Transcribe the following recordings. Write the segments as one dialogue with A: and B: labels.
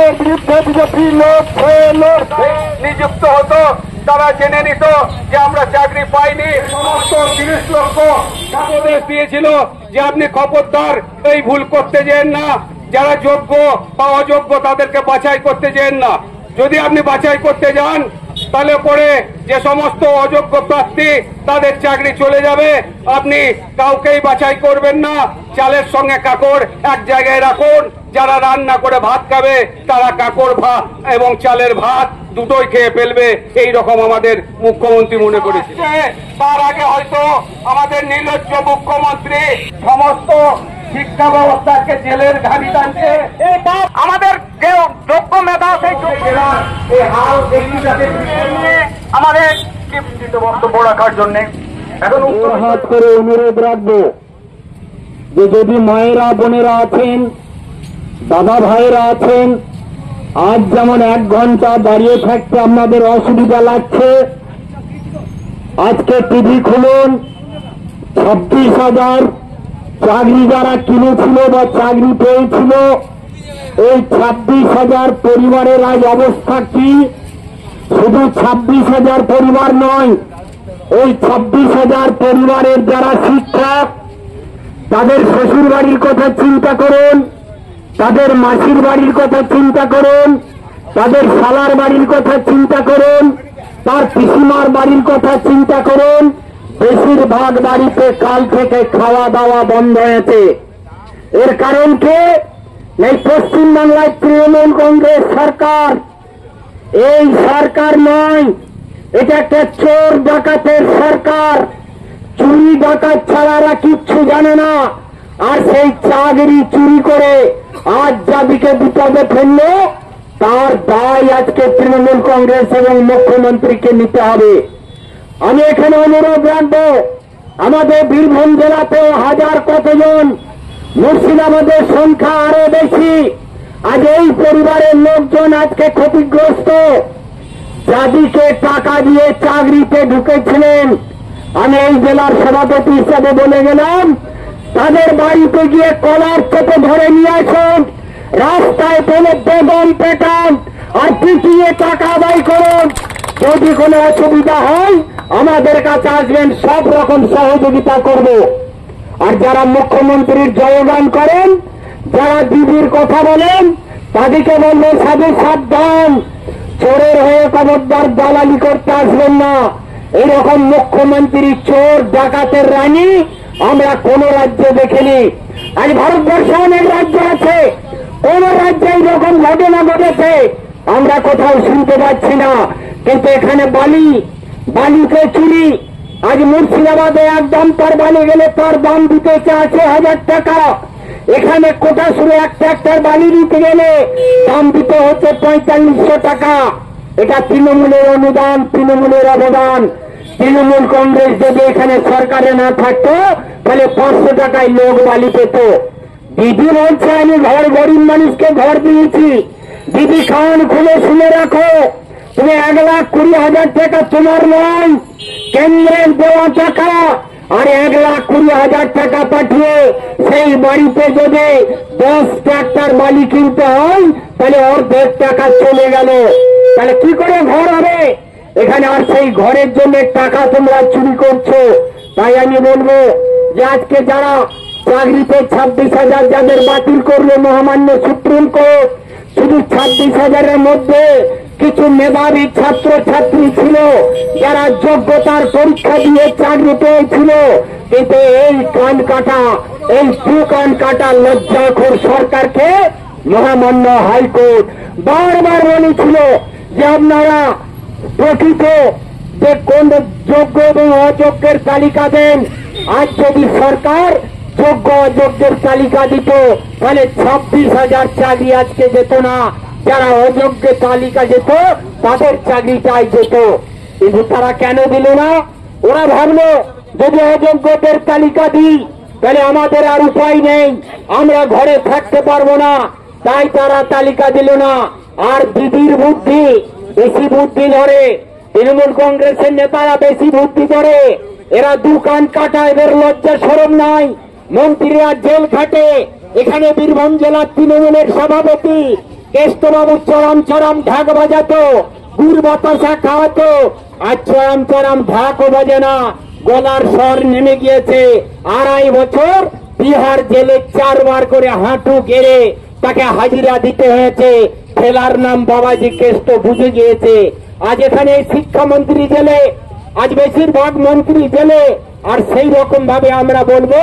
A: এর বিরুদ্ধে বিজেপি নিযুক্ত হতো, তারা জেনে নিত যে আমরা চাকরি পাইনি। সমস্ত 30 লক্ষ উপদেশ দিয়েছিল যে আপনি খবরদার এই ভুল করতে যেন না, যারা যোগ্য বা অযোগ্য তাদেরকে বাছাই করতে যেন না। যদি আপনি বাছাই করতে যান তাহলে পরে যে সমস্ত অযোগ্য প্রার্থী তাদের চাকরি চলে যাবে। আপনি কাউকেই বাছাই করবেন না, চালের সঙ্গে কাকড় এক জায়গায় রাখুন। যারা রান্না করে ভাত খাবে তারা কাকড় ভাত এবং চালের ভাত দুটোই খেয়ে ফেলবে, এই রকম আমাদের মুখ্যমন্ত্রী মনে করেছে। তার আগে হয়তো আমাদের নির্লজ্জ মুখ্যমন্ত্রী সমস্ত শিক্ষা ব্যবস্থাকে জেলের ঘানি টানছে। আমাদের যে যোগ্য মেধা সেই আমাদের বক্তব্য রাখার জন্য এখন হাত করে অনুরোধ রাখবো যে যদি মায়েরা বোনেরা আছেন, দাদা ভাইয়েরা আছেন, আজ যেমন 1 ঘন্টা দাঁড়িয়ে থাকতে আপনাদের অসুবিধা লাগছে, আজকে টিভি খুলুন। 26,000 চাকরি যারা কিনেছিল বা চাকরি পেয়েছিল, এই 26,000 পরিবারের আজ অবস্থা কি? শুধু 26,000 পরিবার নয়, ওই 26,000 পরিবারের যারা শিক্ষক, তাদের শ্বশুর বাড়ির কথা চিন্তা করুন, তাদের মাসির বাড়ির কথা চিন্তা করুন, তাদের শালার বাড়ির কথা চিন্তা করুন, তার পিসিমার বাড়ির কথা চিন্তা করুন। বেশিরভাগ বাড়িতে কাল থেকে খাওয়া দাওয়া বন্ধ হয়েছে। এর কারণ কি? এই পশ্চিমবাংলায় তৃণমূল কংগ্রেস সরকার। এই সরকার নয়, এটা একটা চোর ডাকাতের সরকার। চুরি ডাকাত ছাড়ারা কিচ্ছু জানে না। আর সেই চাকরি চুরি করে আজ যাদিকে বিপদে ফেলল, তার দায় আজকে তৃণমূল কংগ্রেস এবং মুখ্যমন্ত্রীকে নিতে হবে। আমি এখানে অনুরোধ রাখবো, আমাদের বীরভূম জেলাতে হাজার কতজন, মুর্শিদাবাদের সংখ্যা আরো বেশি। আজ এই পরিবারের লোকজন আজকে ক্ষতিগ্রস্ত। যাদিকে টাকা দিয়ে চাকরিতে ঢুকেছিলেন, আমি এই জেলার সভাপতি হিসাবে বলে গেলাম, তাদের বাড়িতে গিয়ে কলার চেপে ধরে নিয়ে আসুন, রাস্তায় ফেলে বেদম পেটান আর পিটিয়ে টাকা আদায় করুন। যদি কোনো অসুবিধা হয় আমাদের কাছে আসবেন, সব রকম সহযোগিতা করব। আর যারা মুখ্যমন্ত্রীর জয়গান করেন, যারা দিদির কথা বলেন, তাদেরকে বলবো সাধু সাবধান, চোরের হয়ে খবরদার দালালি করতে আসবেন না। এইরকম মুখ্যমন্ত্রী চোর ডাকাতের রানী আমরা কোন রাজ্যে দেখিনি। আজ ভারতবর্ষে অনেক রাজ্য আছে, কোন রাজ্যে এইরকম ঘটনা ঘটেছে আমরা কোথাও শুনতে পাচ্ছি না। কিন্তু এখানে বালিকে চুরি। আজ মুর্শিদাবাদে একদম তার বালি গেলে তার দাম দিতে 80,000 টাকা। এখানে কোটাসুরে এক ট্রাক্টর বালি দিতে গেলে দাম দিতে হচ্ছে 4500 টাকা। এটা তৃণমূলের অনুদান, তৃণমূলের অবদান। তৃণমূল কংগ্রেস যদি এখানে সরকারে না থাকতো তাহলে 500 টাকায় লোক বালি পেত। দিদি বলছে আমি গরিব মানুষকে ঘর দিয়েছি। দিদি কান খুলে শুনে রাখো, তুমি 1,20,000 টাকা তোমার নয়, কেন্দ্রের দেওয়া টাকা। আর 1,20,000 টাকা পাঠিয়ে সেই বাড়িতে যদি 10 ট্রাক্টর বালি কিনতে হয় তাহলে অর্ধেক টাকা চলে গেল। তাহলে কি করে ঘর হবে? এখানে আর সেই ঘরের জন্য টাকা তোমরা চুরি করছো। তাই আমি বলবো যে আজকে যারা চাকরিতে 26,000 যাদের বাতিল করলো মহামান্য সুপ্রিম কোর্ট, শুধু 26,000-এর মধ্যে কিছু মেধাবী ছাত্র ছাত্রী ছিল যারা যোগ্যতার পরীক্ষা দিয়ে চাকরি পেয়েছিল। কিন্তু এই কান কাটা, এই কান কাটা লজ্জাখোর সরকারকে মহামান্য হাইকোর্ট বারবার বলেছিল যে আপনারা প্রকৃত যে কোন যোগ্য এবং অযোগ্যের তালিকা দেন। আজ যদি সরকার যোগ্য অযোগ্যের তালিকা দিত তাহলে 26,000 চাকরি আজকে যেত না। যারা অযোগ্য তালিকা যেত তাদের চাকরিটাই যেত। কিন্তু তারা কেন দিল না? ওরা ভাবলো যদি অযোগ্যদের তালিকা দিই তাহলে আমাদের আর উপায় নেই, আমরা ঘরে থাকতে পারবো না। তাই তারা তালিকা দিল না। আর দিদির বুদ্ধি বেশি বুদ্ধি ধরে, তৃণমূল কংগ্রেসের নেতারা বেশি বুদ্ধি ধরে। এরা দুকান কাটা, এদের লজ্জা শরম নাই। মন্ত্রীরা জেল খাটে। এখানে বীরভূম জেলার তৃণমূলের সভাপতি কেষ্টবাবু চরম চরম ঢাক বাজাতো, গুড় বাতাসা খাওয়াতো, আর চরম চরম ঢাকও বাজে না, গলার স্বর নেমে গিয়েছে। 2.5 বছর বিহার জেলে 4 বার করে হাঁটু গেড়ে তাকে হাজিরা দিতে হয়েছে। ঠেলার নাম বাবাজি কেষ্ট বুঝে গিয়েছে। আজ এখানে শিক্ষামন্ত্রী জেলে, আজ বেশিরভাগ মন্ত্রী জেলে। আর সেই রকম ভাবে আমরা বলবো,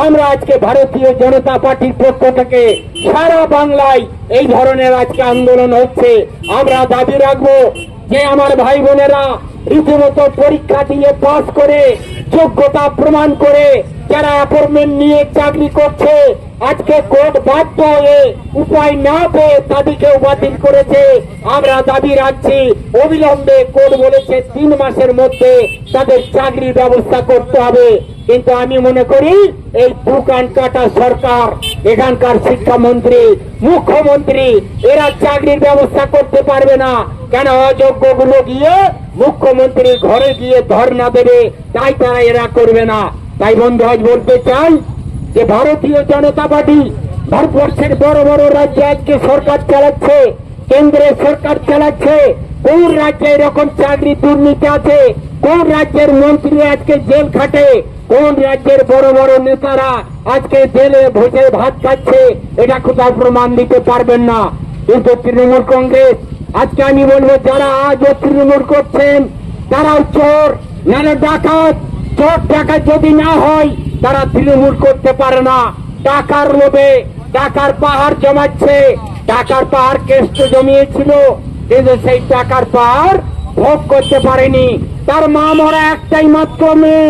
A: আমরা আজকে ভারতীয় জনতা পার্টির পক্ষ থেকে সারা বাংলায় এই ধরনের আজকে আন্দোলন হচ্ছে। আমরা দাবি রাখবো যে আমার ভাই বোনেরা রীতিমতো পরীক্ষা দিয়ে পাস করে যোগ্যতা প্রমাণ করে যারা অ্যাপয়েন্টমেন্ট নিয়ে চাকরি করছে, আজকে কোর্ট বাধ্য হয়ে উপায় না পেয়ে তাদেরকেও বাতিল করেছে। আমরা দাবি রাখছি অবিলম্বে, কোর্ট বলেছে 3 মাসের মধ্যে তাদের চাকরির ব্যবস্থা করতে হবে। কিন্তু আমি মনে করি এই দোকান কাটা সরকার, এখানকার শিক্ষামন্ত্রী, মুখ্যমন্ত্রী, এরা চাকরির ব্যবস্থা করতে পারবে না। কেন? অযোগ্যগুলো গিয়ে মুখ্যমন্ত্রীর ঘরে গিয়ে ধর্ণা দেবে, তাই তারা এরা করবে না। তাই বন্ধু আজ বলতে চাই যে ভারতীয় জনতা পার্টি ভারতবর্ষের বড় বড় রাজ্যে আজকে সরকার চালাচ্ছে, কেন্দ্রের সরকার চালাচ্ছে। কোন রাজ্যে এরকম চাকরি দুর্নীতি আছে? কোন রাজ্যের মন্ত্রী আজকে জেল খাটে? কোন রাজ্যের বড় বড় নেতারা আজকে জেলে বসে ভাত খাচ্ছে? এটা কোথাও প্রমাণ দিতে পারবেন না। কিন্তু তৃণমূল কংগ্রেস, আজকে আমি বলবো যারা আজও তৃণমূল করছেন তারাও চোর, নাহলে ডাকাত। চোর ডাকাত যদি না হয় তারা তৃণমূল করতে পারে না। টাকার লোভে টাকার পাহাড় জমাচ্ছে। টাকার পাহাড় কেষ্ট জমিয়েছিল, কিন্তু সেই টাকার পাহাড় ভোগ করতে পারেনি। তার মা মরা একটাই মাত্র মেয়ে,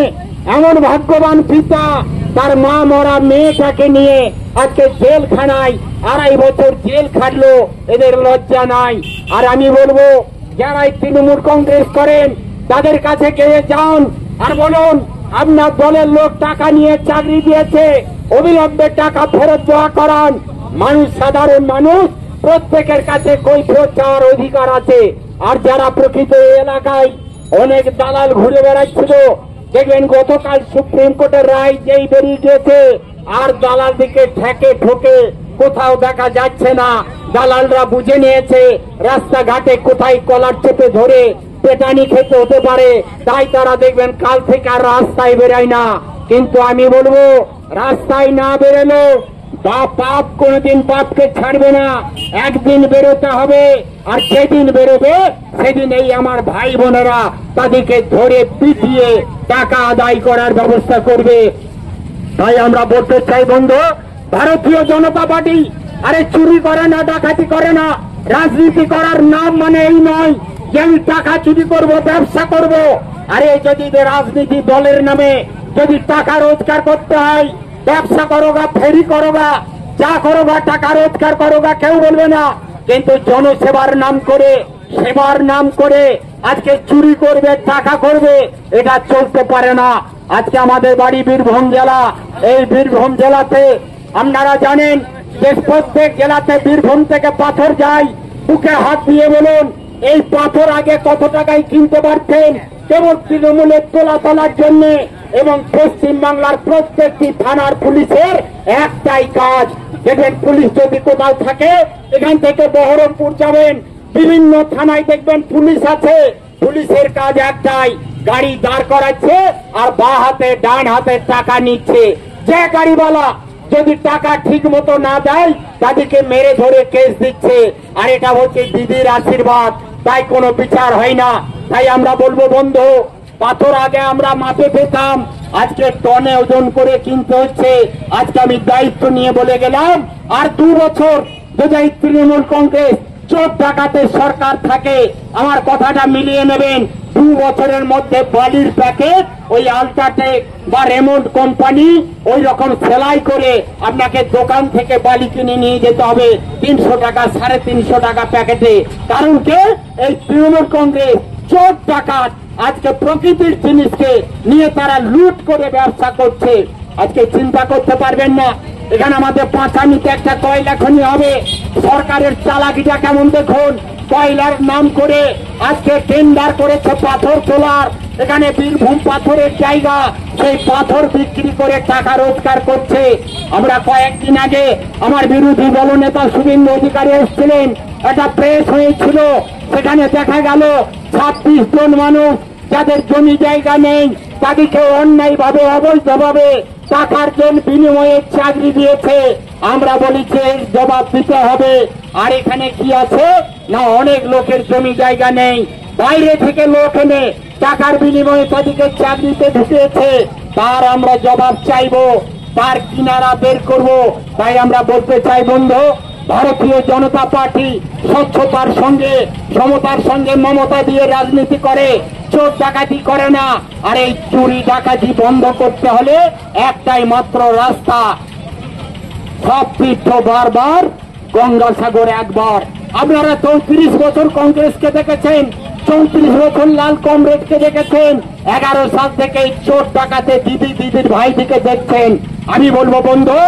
A: এমন ভাগ্যবান পিতা, তার মা মরা মেয়েটাকে নিয়ে আজকে জেলখানায় 2.5 বছর জেল খাটলো। এদের লজ্জা নাই। আর আমি বলবো যারাই তৃণমূল কংগ্রেস করেন তাদের কাছে গিয়ে যান আর বলুন আপনার দলের লোক টাকা নিয়ে চাকরি দিয়েছে, অবিলম্বে টাকা ফেরত দেওয়া করান। মানুষ, সাধারণ মানুষ, প্রত্যেকের কাছে কৈফিয়ত চাওয়ার অধিকার আছে। আর যারা প্রকৃত এলাকায় অনেক দালাল ঘুরে বেড়াচ্ছিল, দেখবেন গতকাল সুপ্রিম কোর্টের রায় যেই বেরিয়ে গেছে, আর দালাল দিকে ঠেকে ঠোকে কোথাও দেখা যাচ্ছে না। দালালরা বুঝে নিয়েছে রাস্তাঘাটে কোথায় কলার চেপে ধরে পেটানি খেতে হতে পারে, তাই তারা দেখবেন কাল থেকে আর রাস্তায় বেরোয় না। কিন্তু আমি বলবো রাস্তায় না বেরোলে পাপ কোনদিন পাপকে ছাড়বে না, একদিন বেরোতে হবে। আর যেদিন বেরোবে সেদিন এই আমার ভাই বোনেরা তাদেরকে ধরে পিটিয়ে টাকা আদায় করার ব্যবস্থা করবে। তাই আমরা বলতে চাই বন্ধু, ভারতীয় জনতা পার্টি আরে চুরি করে না, ডাকাতি করে না। রাজনীতি করার নাম মানে এই নয় যে আমি টাকা চুরি করব, ব্যবসা করব। আরে যদি রাজনীতি দলের নামে যদি টাকা রোজগার করতে হয়, ব্যবসা করোগা, ফেরি করোগা, যা করোগা, টাকা রোজগার করোগা, কেউ বলবে না। কিন্তু জনসেবার নাম করে, সেবার নাম করে আজকে চুরি করবে, টাকা করবে, এটা চলতে পারে না। আজকে আমাদের বাড়ি বীরভূম জেলা। এই বীরভূম জেলাতে আপনারা জানেন যে প্রত্যেক জেলাতে বীরভূম থেকে পাথর যায়। বুকে হাত দিয়ে বলুন এই পাথর আগে কত টাকায় কিনতে পারতেন? কেবল তৃণমূলের তোলার জন্য। এবং পশ্চিম বাংলার প্রত্যেকটি থানার পুলিশের একটাই কাজ, দেখবেন পুলিশ যদি কোথাও থাকে এখান থেকে বহরমপুর যাবেন, বিভিন্ন থানায় দেখবেন পুলিশ আছে। পুলিশের কাজ একটাই, গাড়ি দাঁড় করাচ্ছে আর বাঁ হাতে ডান হাতে টাকা নিচ্ছে। যে গাড়িওয়ালা যদি টাকা ঠিক মতো না দেয় তাদেরকে মেরে ধরে কেস দিচ্ছে। আর এটা হচ্ছে দিদির আশীর্বাদ, তাই কোনো বিচার হয় না। তাই আমরা বলবো বন্ধু, পাথর আগে আমরা মাপে পেতাম, আজকে টনে ওজন করে কিনতে হচ্ছে। আজকে আমি দায়িত্ব নিয়ে বলে গেলাম, আর 2 বছর যদি তৃণমূল কংগ্রেস চোর ডাকাতের সরকার থাকে, আমার কথাটা মিলিয়ে নেবেন, 2 বছরের মধ্যে বালির প্যাকেট ওই আলট্রাটেক বা রেমন্ড কোম্পানি ওই রকম সেলাই করে আপনাকে দোকান থেকে বালি কিনে নিয়ে যেতে হবে 300 টাকা, 350 টাকা প্যাকেটে। কারণ কে? এই তৃণমূল কংগ্রেস চোর ডাকাত আজকে প্রকৃতির জিনিসকে নিয়ে তারা লুট করে ব্যবসা করছে। আজকে চিন্তা করতে পারবেন না, এখানে আমাদের পাঁচানিতে একটা কয়লা খনি হবে। সরকারের চালাকিটা কেমন দেখুন, কয়লার নাম করে আজকে টেন্ডার করেছে পাথর তোলার। এখানে বীরভূম পাথরের জায়গা, সেই পাথর বিক্রি করে টাকা রোজগার করছে। আমরা কয়েকদিন আগে আমার বিরোধী দলনেতা শুভেন্দু অধিকারী এসেছিলেন, একটা প্রেস হয়েছিল, সেখানে দেখা গেল 26 জন মানুষ যাদের জমি জায়গা নেই তাদেরকে অন্যায়ভাবে অবৈধভাবে টাকার জন্য বিনিময়ে চাকরি দিয়েছে। আমরা বলেছি জবাব দিতে হবে। আর এখানে কি আছে না, অনেক লোকের জমি জায়গা নেই, বাইরে থেকে লোক এনে টাকার বিনিময়ে তাদেরকে চাকরিতে ঢুকিয়েছে, তার আমরা জবাব চাইবো, তার কিনারা বের করব। তাই আমরা বলতে চাই বন্ধু, ভারতীয় জনতা পার্টি স্বচ্ছতার সঙ্গে সমতার সঙ্গে মমতা দিয়ে রাজনীতি করে, চোর ডাকাতি করে না। আর এই চুরি ডাকাতি বন্ধ করতে হলে একটাই মাত্র রাস্তা, সব তীর্থ বারবার, গঙ্গাসাগর একবার। আপনারা 34 বছর কংগ্রেসকে দেখেছেন, 34 বছর লাল কমরেডকে দেখেছেন, 11 সাল থেকে চোর ডাকাতে দিদির ভাইদিকে দেখছেন। আমি বলবো বন্ধু,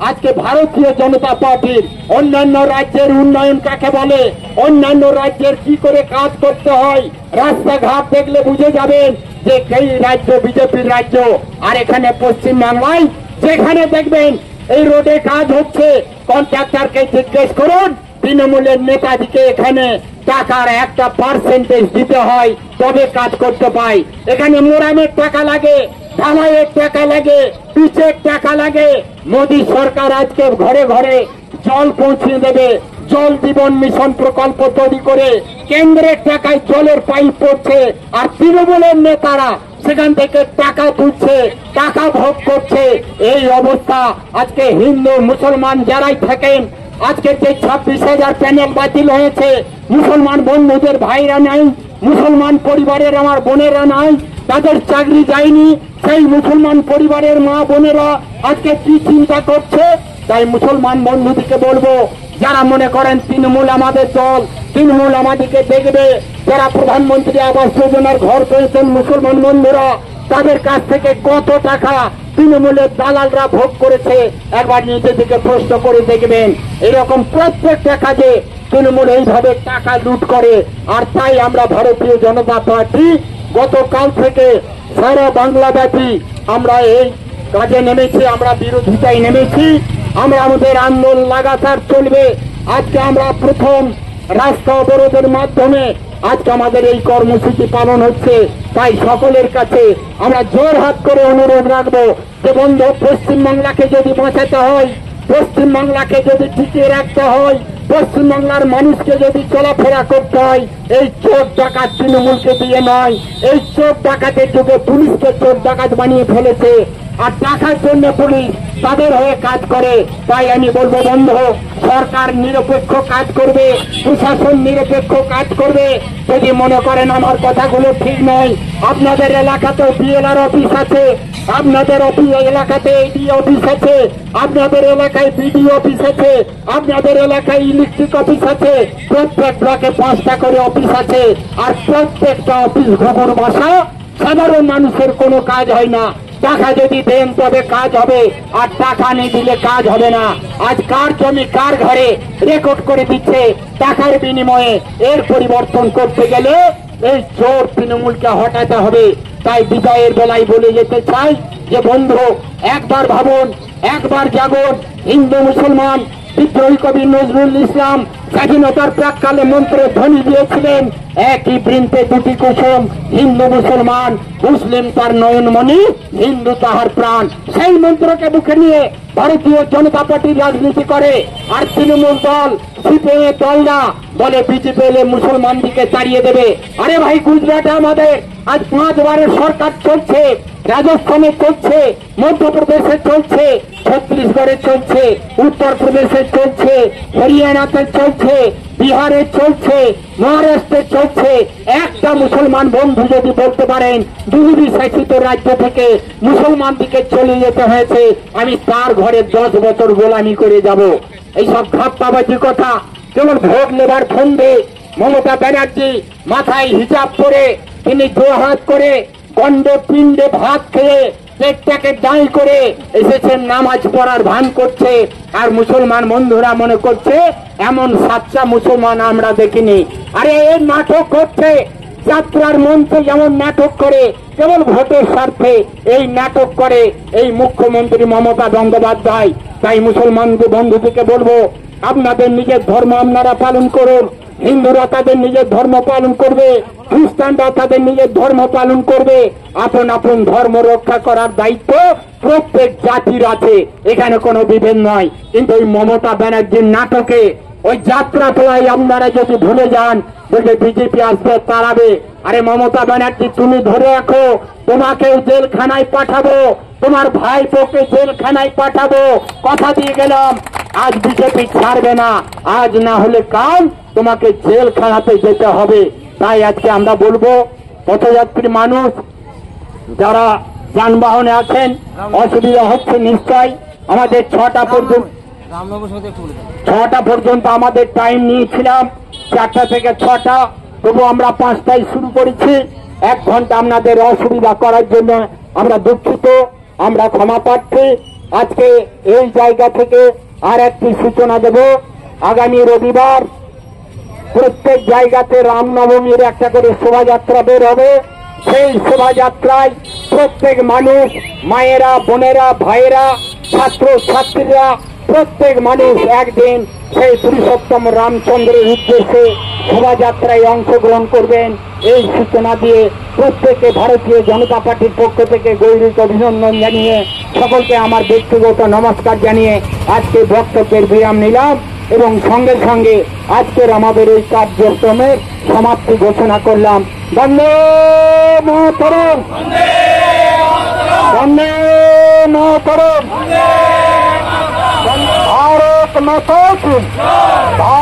A: আজকে ভারতীয় জনতা পার্টির অন্যান্য রাজ্যের উন্নয়ন কাকে বলে, অন্যান্য রাজ্যের কি করে কাজ করতে হয়, রাস্তাঘাট দেখলে বুঝে যাবেন যে এই রাজ্য বিজেপির রাজ্য। আর এখানে পশ্চিমবাংলায় যেখানে দেখবেন এই রোডে কাজ হচ্ছে, কন্ট্রাক্টরকে জিজ্ঞেস করুন, তৃণমূলের নেতাজিকে এখানে টাকার একটা পার্সেন্টেজ দিতে হয় তবে কাজ করতে পায়। এখানে মোরামের টাকা লাগে, ঢালাইয়ের টাকা লাগে, পিচের টাকা লাগে। মোদী সরকার আজকে ঘরে ঘরে জল পৌঁছে দেবে, জল জীবন মিশন প্রকল্প তৈরি করে কেন্দ্রের টাকায় জলের পাইপ পড়ছে, আর তৃণমূলের নেতারা সেখান থেকে টাকা তুলছে, টাকা ভোগ করছে। এই অবস্থা আজকে হিন্দু মুসলমান যারাই থাকেন, আজকে যে 26,000 প্যানেল বাতিল হয়েছে, মুসলমান বন্ধুদের ভাইরা নাই, মুসলমান পরিবারের আমার বোনেরা নাই, তাদের চাকরি যায়নি। সেই মুসলমান পরিবারের মা বোনেরা আজকে কি চিন্তা করছে? তাই মুসলমান বন্ধুদেরকে বলবো, যারা মনে করেন তৃণমূল আমাদের দল, তৃণমূল আমাদেরকে দেখবে, যারা প্রধানমন্ত্রী আবাস যোজনার ঘর পেয়েছেন মুসলমান বন্ধুরা, তাদের কাছ থেকে কত টাকা তৃণমূলের দালালরা ভোগ করেছে একবার নিজেদেরকে প্রশ্ন করে দেখবেন। এরকম প্রত্যেকটা কাজে তৃণমূল এইভাবে টাকা লুট করে। আর তাই আমরা ভারতীয় জনতা পার্টি গতকাল থেকে সারা বাংলাব্যাপী আমরা এই কাজে নেমেছি, আমরা বিরোধিতায় নেমেছি, আমরা আমাদের আন্দোলন লাগাতার চলবে। আজকে আমরা প্রথম রাস্তা অবরোধের মাধ্যমে আজকে আমাদের এই কর্মসূচি পালন হচ্ছে। তাই সকলের কাছে আমরা জোর হাত করে অনুরোধ রাখবো যে বন্ধু, পশ্চিমবাংলাকে যদি বাঁচাতে হয়, পশ্চিমবাংলাকে যদি টিকিয়ে রাখতে হয়, পশ্চিমবাংলার মানুষকে যদি চলাফেরা করতে হয়, এই চোর ডাকাত তৃণমূলকে দিয়ে নয়। এই চোর ডাকাতের যুগে পুলিশকে চোর ডাকাত বানিয়ে ফেলেছে, আর টাকার জন্য পুলিশ তাদের হয়ে কাজ করে। তাই আমি বলবো বন্ধু, সরকার নিরপেক্ষ কাজ করবে, প্রশাসন নিরপেক্ষ কাজ করবে। যদি মনে করেন আমার কথাগুলো ঠিক নয়, আপনাদের এলাকাতেও বিএলআর অফিস আছে, আপনাদের এলাকাতে এডি অফিস আছে, আপনাদের এলাকায় বিডি অফিস আছে, আপনাদের এলাকায় ইলেকট্রিক অফিস আছে, প্রত্যেক ব্লকে 5টা করে অফিস আছে। আর প্রত্যেকটা অফিস ঘুঘুর বাসা, সাধারণ মানুষের কোনো কাজ হয় না। টাকা যদি দেন তবে কাজ হবে, আর টাকা নিয়ে দিলে কাজ হবে না। আজ কার জমি কার ঘরে রেকর্ড করে দিচ্ছে টাকার বিনিময়ে। এর পরিবর্তন করতে গেলে এই চোর তৃণমূলকে হটাতে হবে। তাই বিজয়ের বেলায় বলে যেতে চাই যে বন্ধু, একবার ভাবুন, একবার জাগুন। হিন্দু মুসলমান বিদ্রোহী কবি নজরুল ইসলাম স্বাধীনতার প্রাককালে মন্ত্রে ধ্বনি দিয়েছিলেন, একই বৃন্তে দুটি কুসুম, হিন্দু মুসলমান, মুসলিম তার নয়নমণি, হিন্দু তাহার প্রাণ। সেই মন্ত্রকে বুকে নিয়ে ভারতীয় জনতা পার্টি রাজনীতি করে। আর তৃণমূল দল, সিপিএম দল না বলে বিজেপি এলে মুসলমানদিকে তাড়িয়ে দেবে। আরে ভাই, গুজরাটে আমাদের আজ 5 বারের সরকার চলছে, রাজস্থানে চলছে, মধ্যপ্রদেশে চলছে, ছত্তিশগড়ে চলছে, উত্তরপ্রদেশে চলছে, হরিয়ানাতে চলছে, বিহারে চলছে, মহারাষ্ট্রে চলছে। একটা মুসলমান বন্ধু যদি বলতে পারেন বিজেপি শাসিত রাজ্য থেকে মুসলমান দিকে চলে যেতে হয়েছে, আমি তার ঘরে 10 বছর গোলামি করে যাব। এইসব ধাপ্পাবাজি কথা কেবল ভোট নেবার ফন্দে মমতা ব্যানার্জি মাথায় হিজাব করে, তিনি 2 হাত করে গন্ডে পিণ্ডে ভাত খেয়ে পেটটাকে দাঁড় করে এসেছেন, নামাজ পড়ার ভান করছে। আর মুসলমান বন্ধুরা মনে করছে এমন সাচ্চা মুসলমান আমরা দেখিনি। আরে এই নাটক করছে যাত্রার মঞ্চে যেমন নাটক করে, কেবল ভোটের স্বার্থে এই নাটক করে এই মুখ্যমন্ত্রী মমতা বন্দ্যোপাধ্যায়। তাই মুসলমান বন্ধুদেরকে বলবো, আপনাদের নিজের ধর্ম আপনারা পালন করুন। হিন্দুরা তাদের নিজের ধর্ম পালন করবে, খ্রিস্টানরা তাদের নিজের ধর্ম পালন করবে। আপন আপন ধর্ম রক্ষা করার দায়িত্ব প্রত্যেক জাতির আছে, এখানে কোনো বিভেদ নয়। কিন্তু ওই মমতা ব্যানার্জির নাটকে ওই যাত্রা তোলাই আপনারা যদি ভুলে যান, বলছে বিজেপি আসবে তাড়াবে। আরে মমতা ব্যানার্জি, তুমি ধরে রাখো, তোমাকেও জেলখানায় পাঠাবো, তোমার ভাইপোকে জেলখানায় পাঠাবো, কথা দিয়ে গেলাম। আজ বিজেপি ছাড়বে না, আজ না হলে কাল তোমাকে জেলখানাতে যেতে হবে। তাই আজকে আমরা বলবো, পথযাত্রী মানুষ যারা যানবাহনে আছেন, অসুবিধা হচ্ছে নিশ্চয়। আমাদের 6টা পর্যন্ত আমাদের টাইম নিয়েছিলাম, 4টা থেকে 6টা, তবু আমরা 5টায় শুরু করেছি। 1 ঘন্টা আপনাদের অসুবিধা করার জন্য আমরা দুঃখিত, আমরা ক্ষমা প্রার্থী। আজকে এই জায়গা থেকে আর একটি সূচনা দেব। আগামী রবিবার প্রত্যেক জায়গাতে রামনবমীর একটা করে শোভাযাত্রা বের হবে। সেই শোভাযাত্রায় প্রত্যেক মানুষ, মায়েরা, বোনেরা, ভাইয়েরা, ছাত্র ছাত্রীরা, প্রত্যেক মানুষ একদিন সেই পুরুষোত্তম রামচন্দ্রের উদ্দেশ্যে শোভাযাত্রায় অংশগ্রহণ করবেন। এই সূচনা দিয়ে প্রত্যেকে ভারতীয় জনতা পার্টির পক্ষ থেকে গৌরব অভিনন্দন জানিয়ে, সকলকে আমার ব্যক্তিগত নমস্কার জানিয়ে আজকে বক্তব্যের বিরাম নিলাম এবং সঙ্গে সঙ্গে আজকের আমাদের এই কার্যক্রমের সমাপ্তি ঘোষণা করলাম। বন্দে মাতরম, বন্দে মাতরম, ভারত মাতা কি জয়।